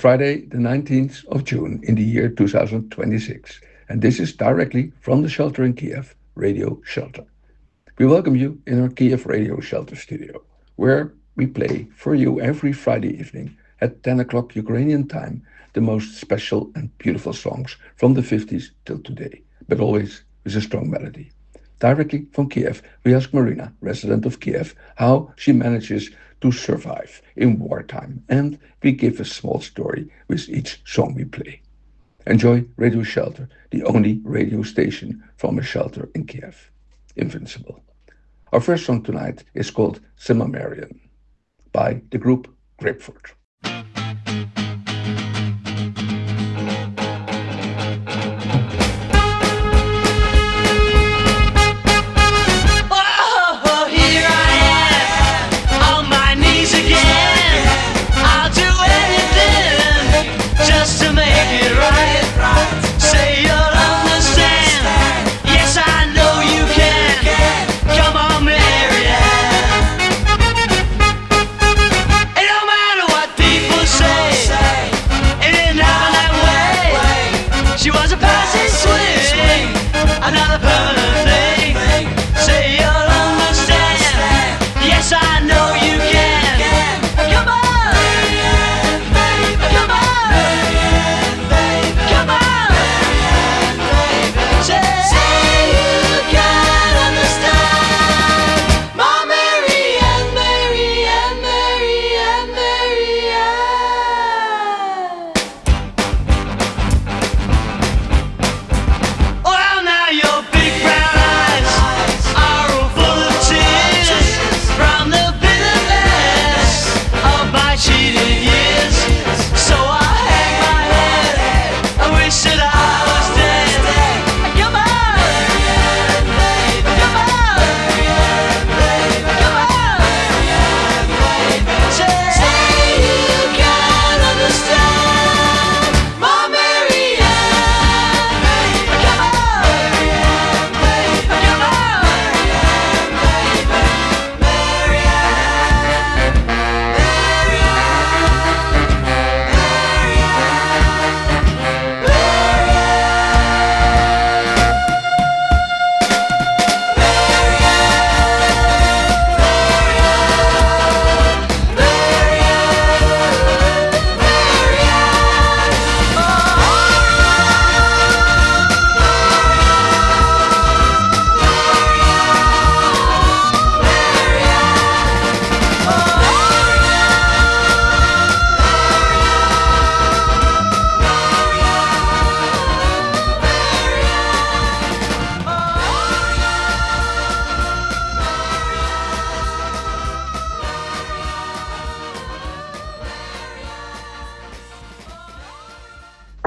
Friday, the 19th of June in the year 2026, and this is directly from the shelter in Kiev, Radio Shelter. We welcome you in our Kiev Radio Shelter studio, where we play for you every Friday evening at 10 o'clock Ukrainian time the most special and beautiful songs from the 50s till today, but always with a strong melody. Directly from Kiev, we ask Marina, resident of Kiev, how she manages to survive in wartime, and we give a small story with each song we play. Enjoy Radio Shelter, the only radio station from a shelter in Kiev. Invincible. Our first song tonight is called Marian by the group Grapefruit.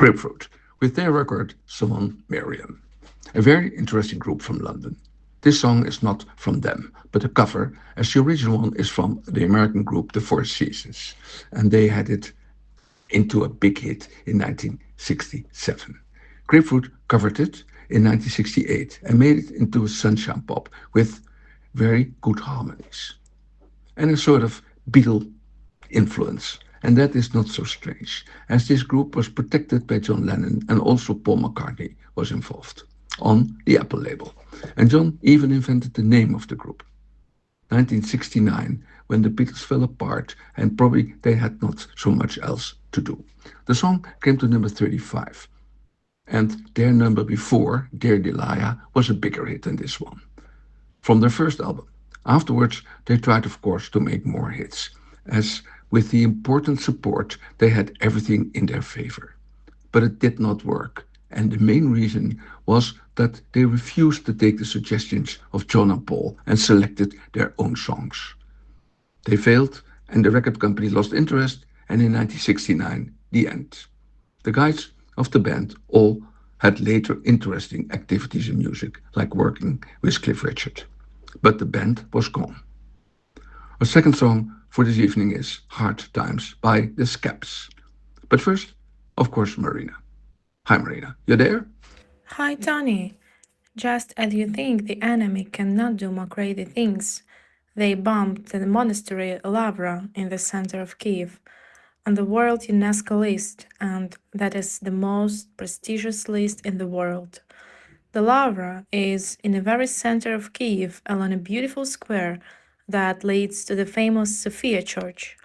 Grapefruit, with their record Marian, a very interesting group from London. This song is not from them, but a cover, as the original one is from the American group The Four Seasons, and they had it into a big hit in 1967. Grapefruit covered it in 1968 and made it into a sunshine pop with very good harmonies and a sort of Beatle influence. And that is not so strange, as this group was protected by John Lennon and also Paul McCartney was involved on the Apple label. And John even invented the name of the group. 1969, when the Beatles fell apart and probably they had not so much else to do. The song came to number 35. And their number before, Dear Delia, was a bigger hit than this one. From their first album. Afterwards, they tried, of course, to make more hits, as with the important support, they had everything in their favor. But it did not work, and the main reason was that they refused to take the suggestions of John and Paul and selected their own songs. They failed, and the record company lost interest, and in 1969, the end. The guys of the band all had later interesting activities in music, like working with Cliff Richard. But the band was gone. Our second song for this evening is Hard Times by the Scaps. But first, of course, Marina. Hi, Marina. You there? Hi, Tony. Just as you think the enemy cannot do more crazy things, they bombed the monastery Lavra in the center of Kiev. on the World UNESCO list, and that is the most prestigious list in the world. The Lavra is in the very center of Kyiv, along a beautiful square that leads to the famous Sophia Church.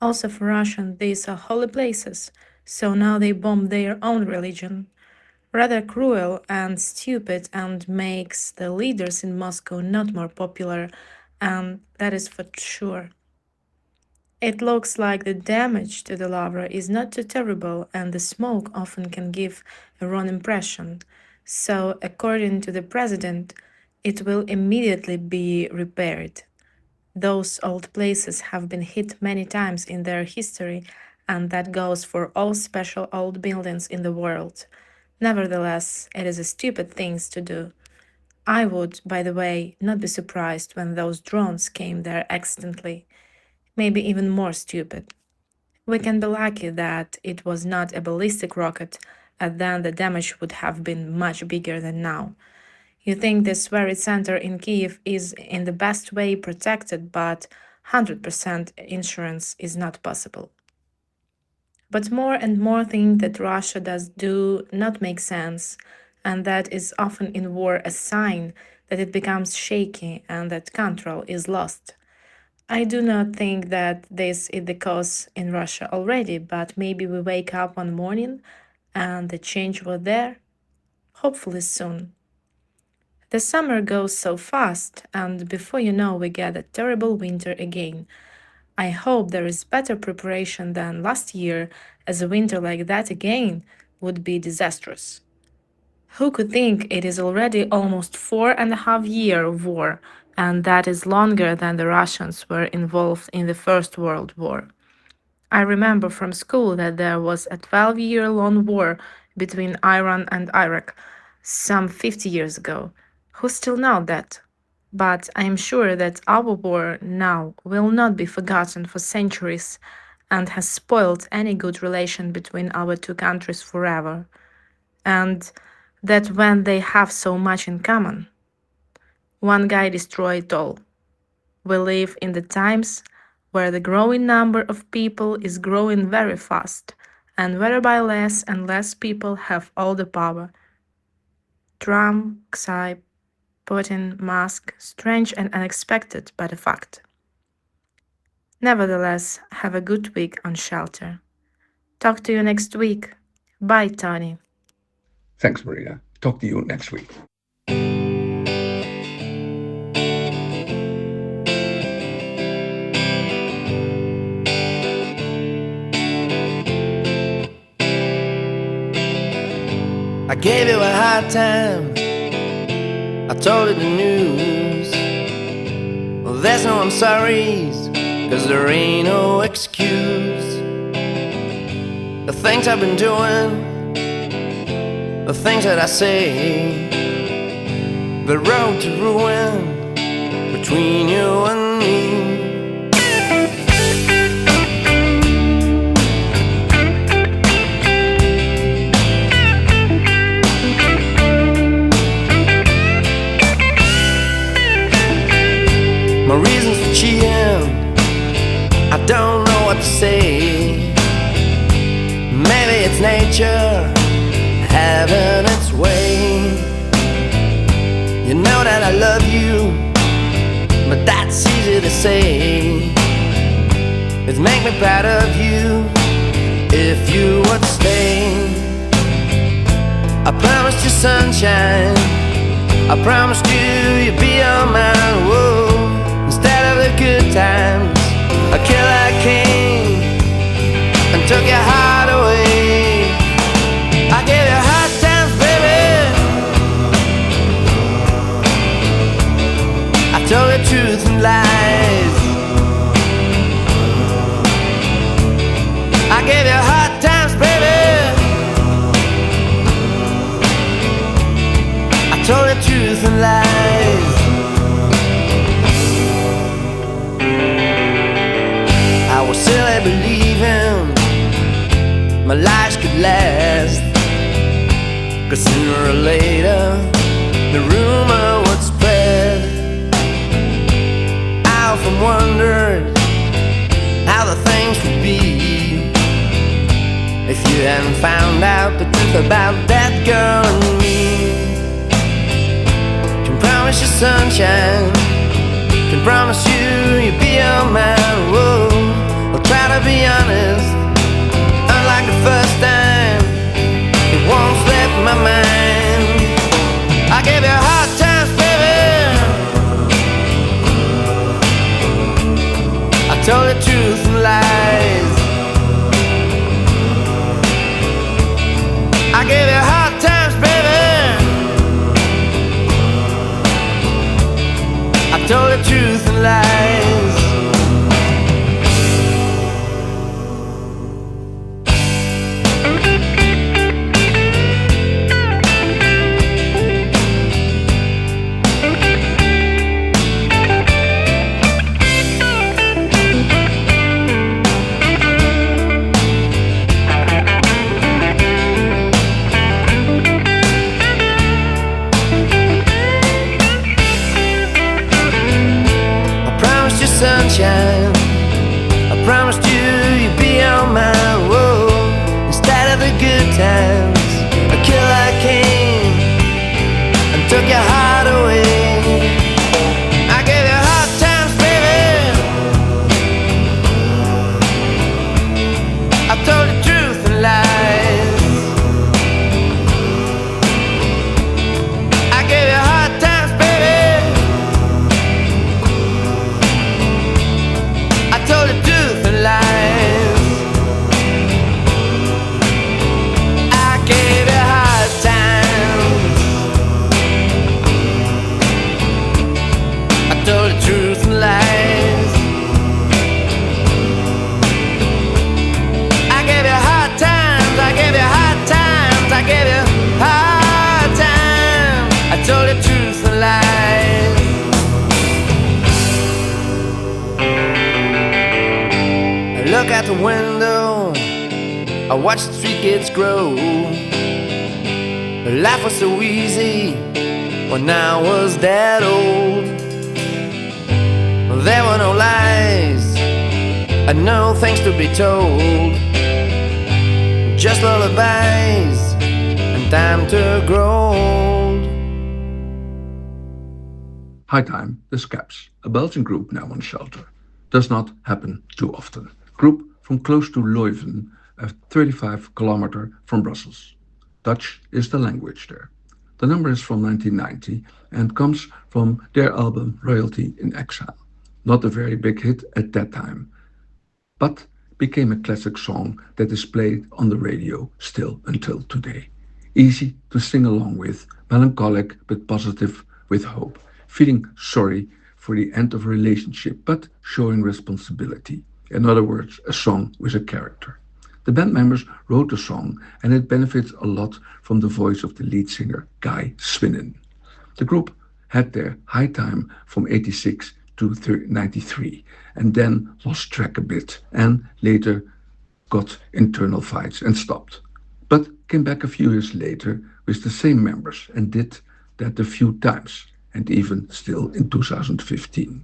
Also, for Russians, these are holy places, so now they bomb their own religion. Rather cruel and stupid, and makes the leaders in Moscow not more popular, and that is for sure. It looks like the damage to the Lavra is not too terrible, and the smoke often can give a wrong impression. So, according to the president, it will immediately be repaired. Those old places have been hit many times in their history, and that goes for all special old buildings in the world. Nevertheless, it is a stupid thing to do. I would, by the way, not be surprised when those drones came there accidentally. Maybe even more stupid. We can be lucky that it was not a ballistic rocket, and then the damage would have been much bigger than now. You think this very center in Kiev is in the best way protected, but 100% insurance is not possible. But more and more think that Russia does do not make sense, and that is often in war a sign that it becomes shaky and that control is lost. I do not think that this is the cause in Russia already, but maybe we wake up one morning and the change was there, hopefully soon. The summer goes so fast, and before you know, we get a terrible winter again. I hope there is better preparation than last year, as a winter like that again would be disastrous. Who could think it is already almost 4.5 years of war, and that is longer than the Russians were involved in the First World War. I remember from school that there was a 12-year long war between Iran and Iraq some 50 years ago. Who still know that? But I am sure that our war now will not be forgotten for centuries and has spoiled any good relation between our two countries forever. And that when they have so much in common, one guy destroyed it all. We live in the times where the growing number of people is growing very fast, and whereby less and less people have all the power. Trump, Xi, Putin, Musk, strange and unexpected, but a fact. Nevertheless, have a good week on shelter. Talk to you next week. Bye, Tony. Thanks, Maria. Talk to you next week. I gave you a hard time, I told you the news. Well, there's no I'm sorry's, cause there ain't no excuse. The things I've been doing, the things that I say, the road to ruin between you and me. My reasons for cheating, I don't know what to say. Maybe it's nature having its way. You know that I love you, but that's easy to say. It'd make me proud of you if you would stay. I promised you sunshine, I promised you you'd be on mine. Whoa. Instead of the good times, a killer came and took your heart away. I gave you hard times, baby. I told you truth and lies. I gave you hard times, baby. I told you truth and lies. I was silly believing my lies could last, cause sooner or later the rumor would spread. I often wondered how the things would be you hadn't found out the truth about that girl and me. Can promise you sunshine, can promise you'll be all mine. Whoa, I'll try to be honest, unlike the first time. It won't slip my mind. I gave you hard times, baby. I told the truth and lies. I gave you hard times, baby. I told the truth and lies. Sunshine, I promised you'd be on my road. Instead of the good times, a killer came and took your heart away. I gave you hard times, baby. I told the truth and lies. I gave you hard times, baby. I told the truth and lies. I gave you hard times. I told the truth and lies. I gave you hard times. I gave you hard times. I gave you hard times. I told the truth and lies. Look out the window, I watch the street kids grow. Life was so easy when I was that old. There were no lies and no things to be told, just lullabies and time to grow old. High Time, the Scaps, a Belgian group now on Shelter. Does not happen too often. Group from close to Leuven, 35 kilometers from Brussels. Dutch is the language there. The number is from 1990 and comes from their album Royalty in Exile. Not a very big hit at that time, but became a classic song that is played on the radio still until today. Easy to sing along with, melancholic but positive with hope, feeling sorry for the end of a relationship but showing responsibility. In other words, a song with a character. The band members wrote the song and it benefits a lot from the voice of the lead singer Guy Swinnen. The group had their high time from 86 to 93 and then lost track a bit and later got internal fights and stopped. But came back a few years later with the same members and did that a few times and even still in 2015.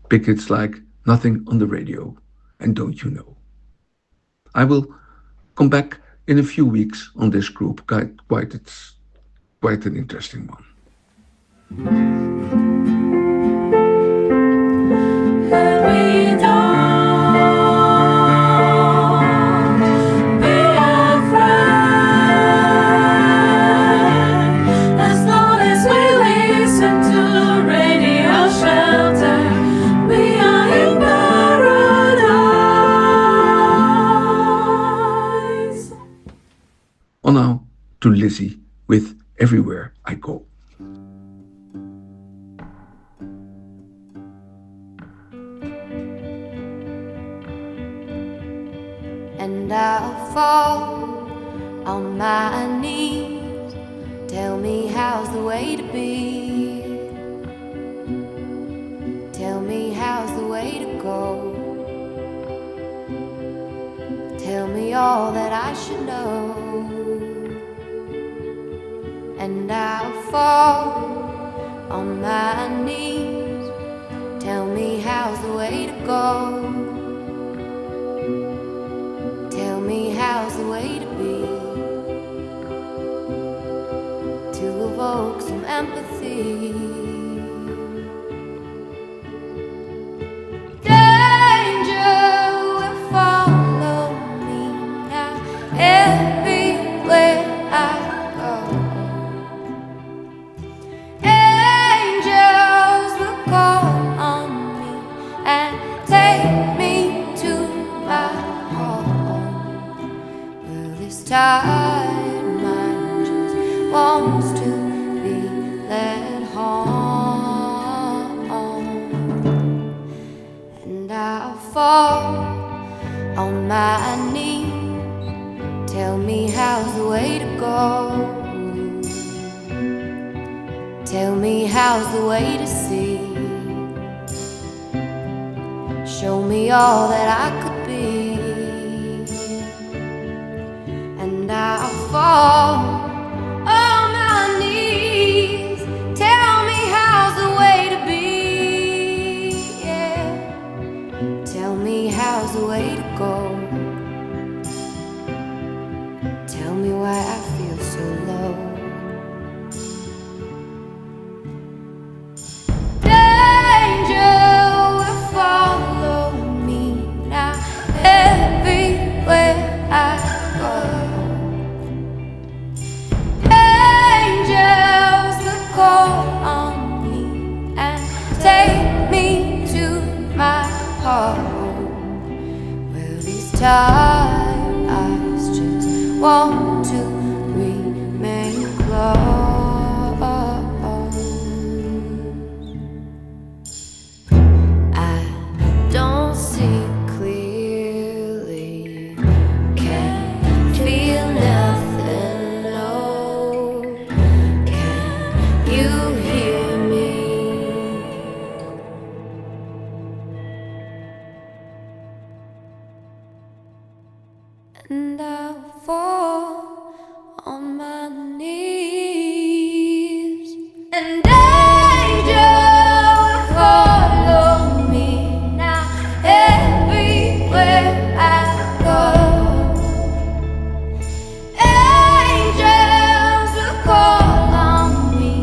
Big hits like Nothing on the Radio and Don't You Know. I will come back in a few weeks on this group. It's quite an interesting one. On now to Lizzie with Everywhere I Go. And I'll fall on my knees. Tell me how's the way to be. Tell me how's the way to go. Tell me all that I should know. And I'll fall on my knees. Tell me how's the way to go. Tell me how's the empathy. Danger will follow me now everywhere I go. Angels will call on me and take me to my home. Well, this tired mind just wants to be led home, and I'll fall on my knees. Tell me how's the way to go. Tell me how's the way to see. Show me all that I could be, and I'll fall on my knees. Tell me how's the way to be, yeah. Tell me how's the way to go. Tell me why I feel so low. Danger will follow me now everywhere I go. Angels will call on me and take me to my home. Well, these tired eyes just want to remain closed. I don't see clearly, can't feel nothing, no. Can you hear me? And I'll fall on my knees, and danger will follow me now everywhere I go. Angels will call on me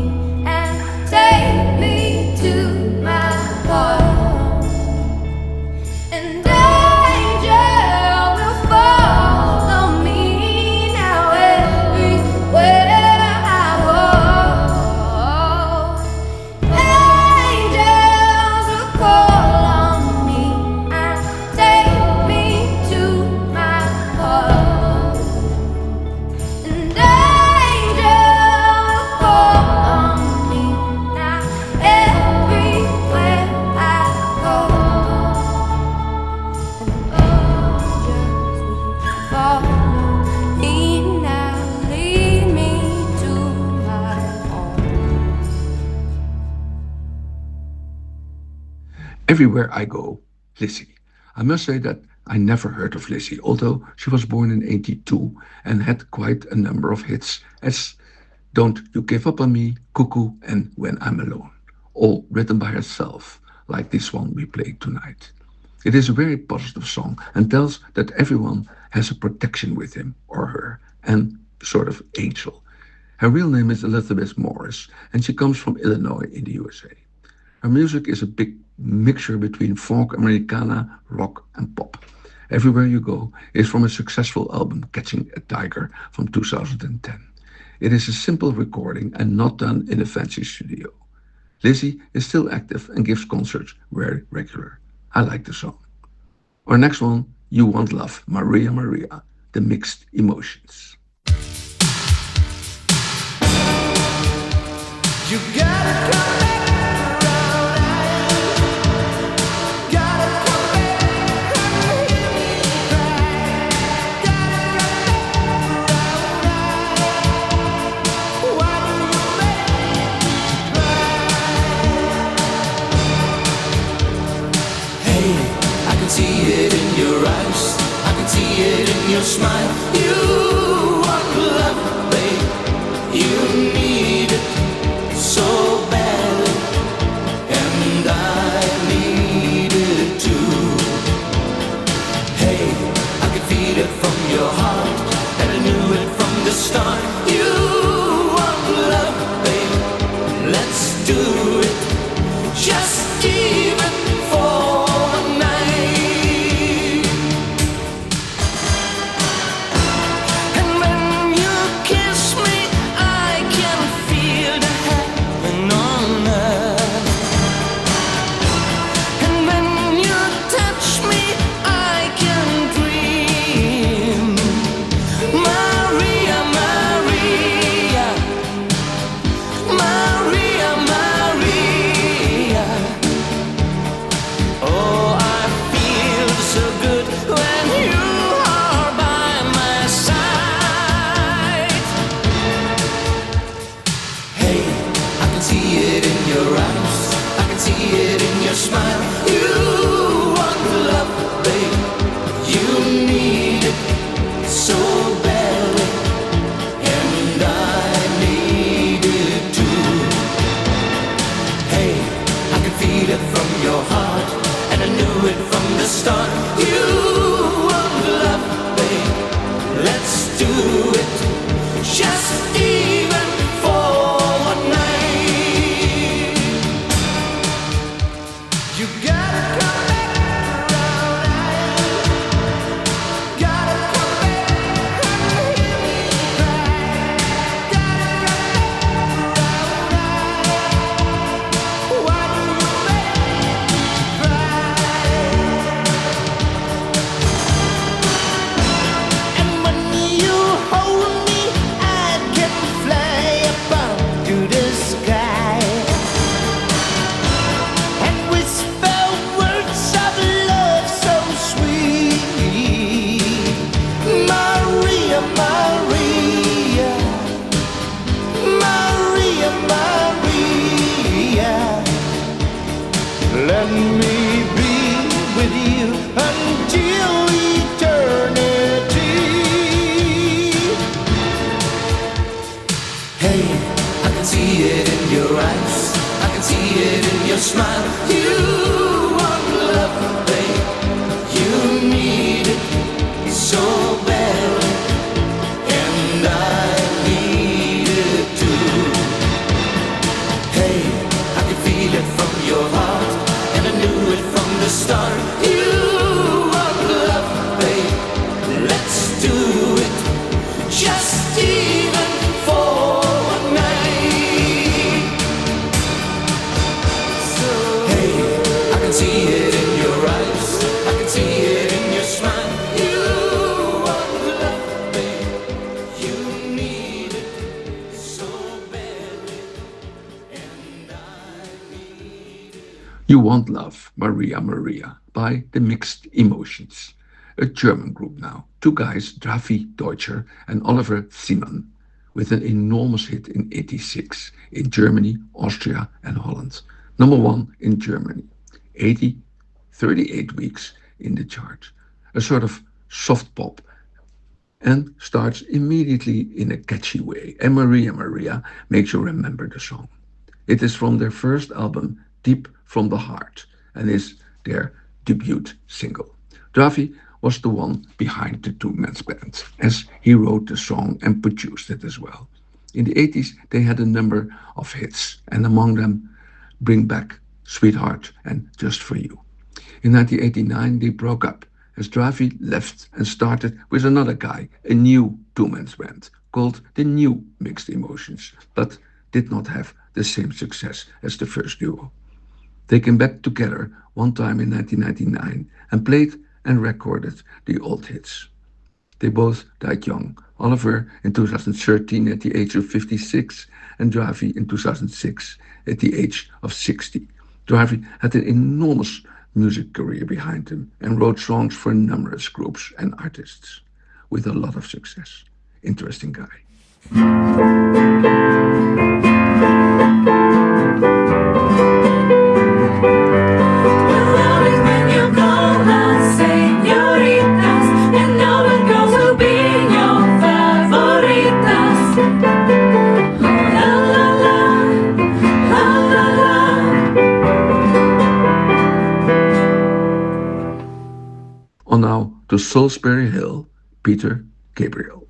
and take me to my home, and danger will follow me now everywhere I go. Angels will call on me and take me to my home, and danger will call on me now everywhere I go. Follow me now, lead me to my home. Everywhere I Go, Lizzie. I must say that I never heard of Lizzie, although she was born in 82 and had quite a number of hits as Don't You Give Up on Me, Cuckoo, and When I'm Alone, all written by herself, like this one we played tonight. It is a very positive song and tells that everyone has a protection with him or her and sort of angel. Her real name is Elizabeth Morris, and she comes from Illinois in the USA. Her music is a big mixture between folk, Americana, rock, and pop. Everywhere You Go is from a successful album, Catching a Tiger, from 2010. It is a simple recording and not done in a fancy studio. Lizzie is still active and gives concerts very regular. I like the song. Our next one, You Want Love, Maria Maria, The Mixed Emotions. You gotta come back around. Gotta come back and hear me cry. Gotta come back around. Why do you make me cry? Hey, I can see it in your eyes. I can see it in your smile. You want love, babe. You need it so bad, and I need it too. Hey, I can feel it from your heart, and I knew it from the start. You want love, babe. the start. You want love, babe. Let's do it. Just even for one night. You gotta come back around. Gotta come back and hear me cry. Gotta come back around. Why do you make me cry? And when you hold me, I can fly above to the sky and whisper words of love so sweet. Maria, Maria, Maria, Maria, let me be with you until eternity. Hey, I can see it in your eyes. I can see it in your smile. You want love, babe. You need it so badly, and I need it too. Hey, I can feel it from your heart, and I knew it from the start. You want love, babe. Let's do it. Just even for one night. So, hey, I can see it in your eyes. I can see it in your smile. You want love, babe. You need it so badly, and I need it. You Want Love, Maria Maria, by The Mixed Emotions. A German group now. Two guys, Drafi Deutscher and Oliver Simon, with an enormous hit in '86 in Germany, Austria and Holland. Number one in Germany. 38 weeks in the chart. A sort of soft pop and starts immediately in a catchy way. And Maria Maria makes you remember the song. It is from their first album, Deep from the Heart, and is their debut single. Drafi was the one behind the two-man band, as he wrote the song and produced it as well. In the '80s, they had a number of hits, and among them, Bring Back, Sweetheart, and Just For You. In 1989, they broke up, as Drafi left and started with another guy, a new two-man band, called the New Mixed Emotions, but did not have the same success as the first duo. They came back together one time in 1999 and played and recorded the old hits. They both died young. Oliver in 2013 at the age of 56 and Drafi in 2006 at the age of 60. Drafi had an enormous music career behind him and wrote songs for numerous groups and artists with a lot of success. Interesting guy. On now to Salisbury Hill, Peter Gabriel.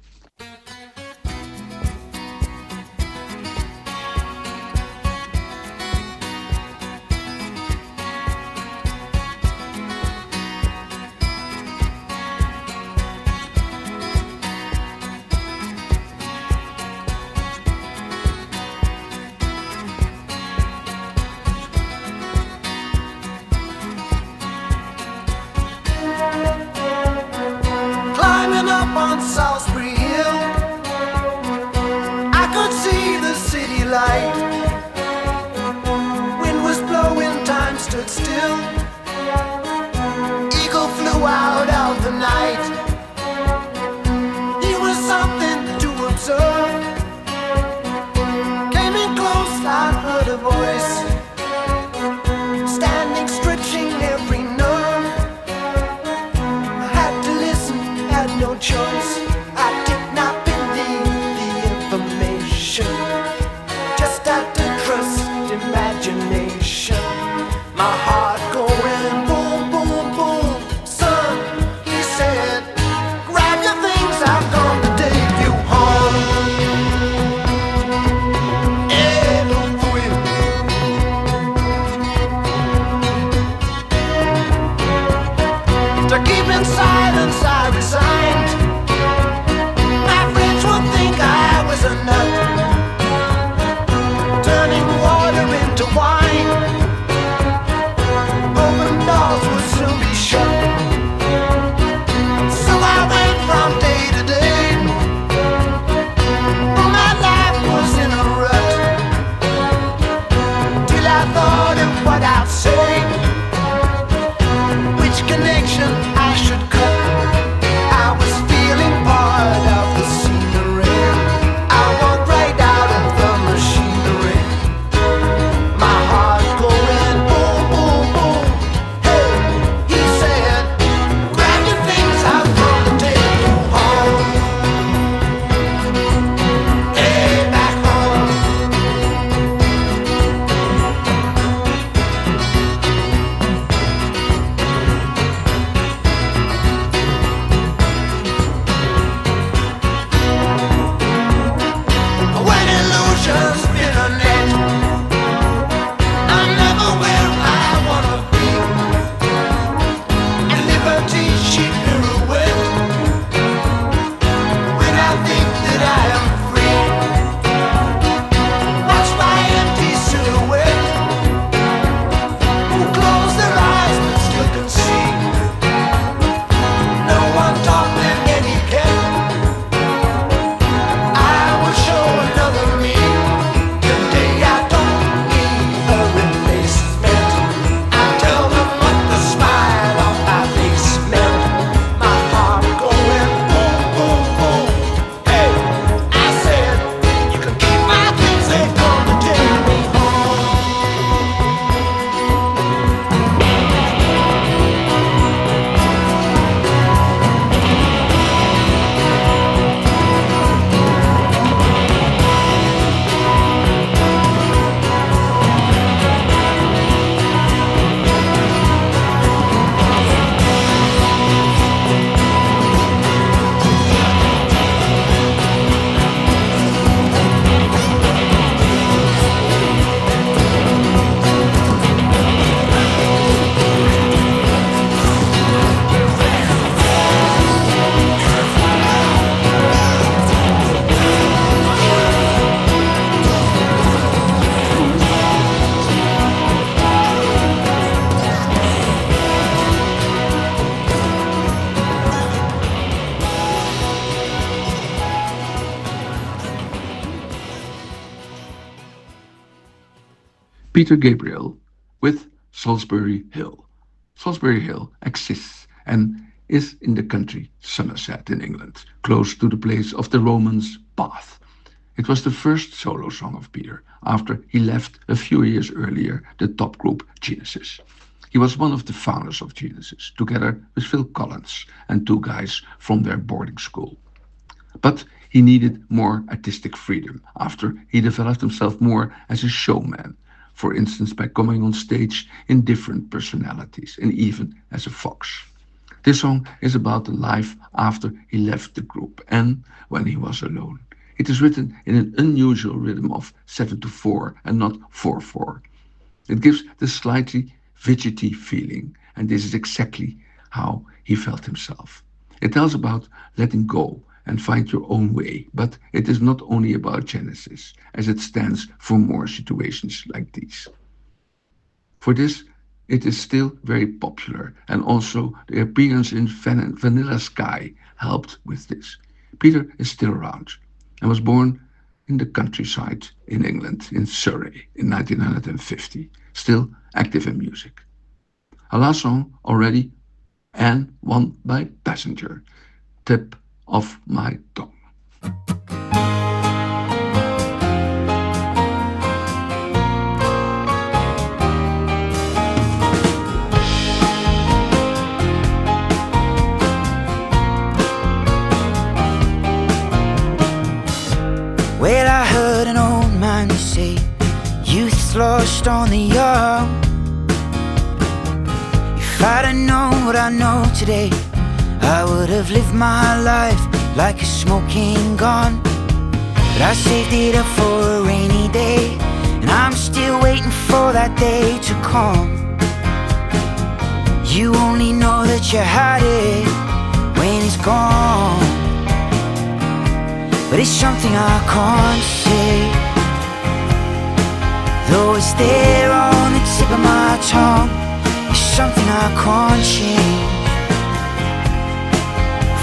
Climbing up on Salisbury Hill, I could see the city light. Wind was blowing, time stood still. Eagle flew out of the night. He was something to observe. Came in close, I heard a voice, standing, stretching every nerve. I had to listen, had no choice. I did not believe the information. Just had To keep in silence I resigned. My friends would think I was a nut, turning water into wine. Open doors would soon be shut. So I went from day to day, but my life was in a rut, till I thought of what I'd say, which connection I should cut. I was feeling part of the scenery. I walked right out of the machinery. My heart going boom, boom, boom. Hey, he said, grab your things, I'm gonna take you home. Hey, back home. When illusions spin a net, I'm never where I wanna be. And liberty she pirouette when I think that I am free. Watch my empty silhouette, who close their eyes but still can see. No one taught them etiquette. I will show another me. Today I don't need a replacement. I tell them what the smile on my face meant. My heart going boom, boom, boom. Hey, I said, you can keep my things, they gonna take me home. Peter Gabriel with Salisbury Hill. Salisbury Hill exists and is in the county Somerset in England, close to the place of the Romans' Bath. It was the first solo song of Peter after he left a few years earlier the top group Genesis. He was one of the founders of Genesis, together with Phil Collins and two guys from their boarding school. But he needed more artistic freedom after he developed himself more as a showman, for instance by coming on stage in different personalities and even as a fox. This song is about the life after he left the group and when he was alone. It is written in an unusual rhythm of 7/4 and not 4/4. It gives the slightly fidgety feeling, and this is exactly how he felt himself. It tells about letting go and find your own way, but it is not only about Genesis, as it stands for more situations like these. For this, it is still very popular, and also the appearance in Vanilla Sky helped with this. Peter is still around and was born in the countryside in England, in Surrey, in 1950, still active in music. A last song already, and one by Passenger, Tip of My Tongue. Well, I heard an old man say, youth's lost on the young. If I'd have known what I know today, I would have lived my life like a smoking gun. But I saved it up for a rainy day, and I'm still waiting for that day to come. You only know the that you had it when it's gone. But it's something I can't say, though it's there on the tip of my tongue. It's something I can't change,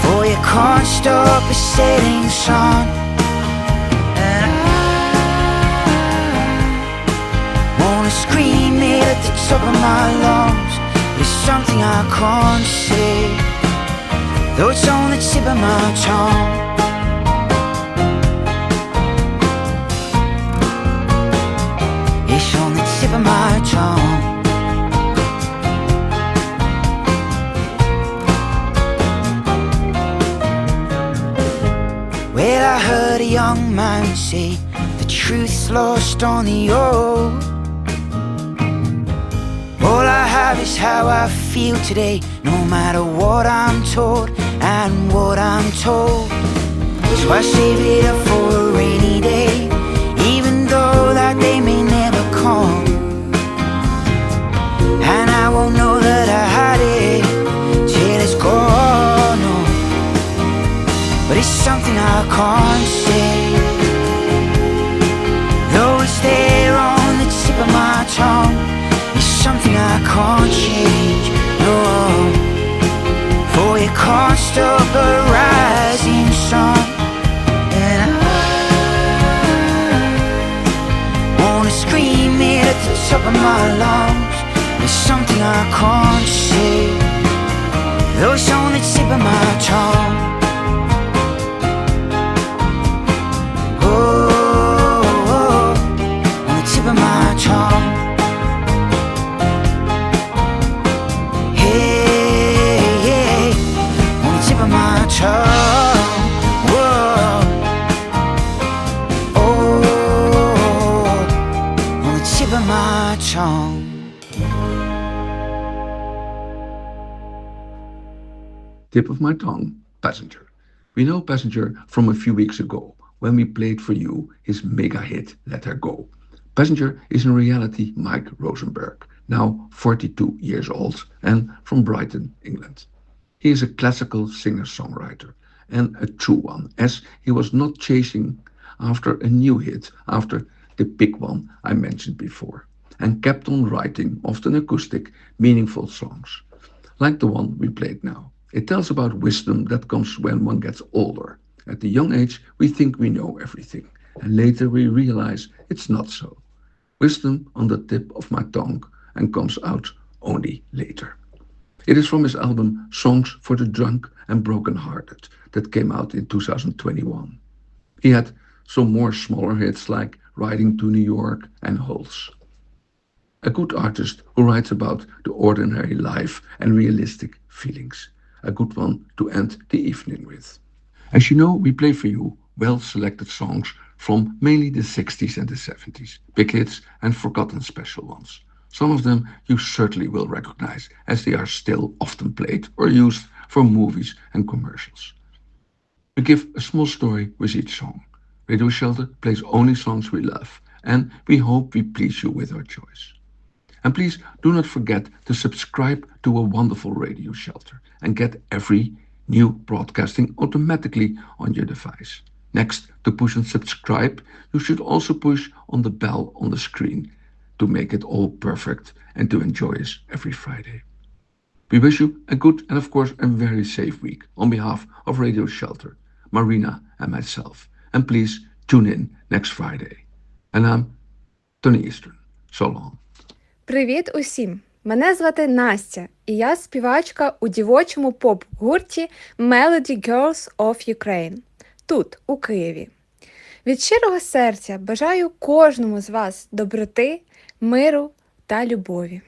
for you can't stop a setting sun. And I wanna scream it at the top of my lungs, but it's something I can't say, though it's on the tip of my tongue. It's on the tip of my tongue. Well, I heard a young man say the truth's lost on the old. All I have is how I feel today, no matter what I'm told and what I'm told. So I save it up for a rainy day, even though that day may never come. And I won't know that I had it till it's gone, no. But it's something I can't say, though it's there on the tip of my tongue. It's something I can't change, no, for you can't stop a rising sun. And I wanna scream it at the top of my lungs. It's something I can't say, though it's on the tip of my tongue. Oh, on the tip of my tongue. Tip of my tongue, Passenger. We know Passenger from a few weeks ago when we played for you his mega hit Let Her Go. Passenger is in reality Mike Rosenberg, now 42 years old and from Brighton, England. He is a classical singer-songwriter, and a true one, as he was not chasing after a new hit after the big one I mentioned before, and kept on writing often acoustic, meaningful songs, like the one we played now. It tells about wisdom that comes when one gets older. At the young age, we think we know everything, and later we realize it's not so. Wisdom on the tip of my tongue and comes out only later. It is from his album Songs for the Drunk and Broken-Hearted that came out in 2021. He had some more smaller hits like Riding to New York and Holes. A good artist who writes about the ordinary life and realistic feelings. A good one to end the evening with. As you know, we play for you well-selected songs from mainly the 60s and the 70s, big hits and forgotten special ones. Some of them you certainly will recognize, as they are still often played or used for movies and commercials. We give a small story with each song. Radio Shelter plays only songs we love, and we hope we please you with our choice. And please do not forget to subscribe to a wonderful Radio Shelter and get every new broadcasting automatically on your device. Next to push and subscribe, you should also push on the bell on the screen to make it all perfect and to enjoy us every Friday. We wish you a good and of course a very safe week on behalf of Radio Shelter, Marina and myself. And please tune in next Friday. And I'm Tony Eastern. So long. Привіт усім! Мене звати Настя, і я співачка у дівочому поп-гурті Melody Girls of Ukraine, тут, у Києві. Від щирого серця бажаю кожному з вас доброти, миру та любові.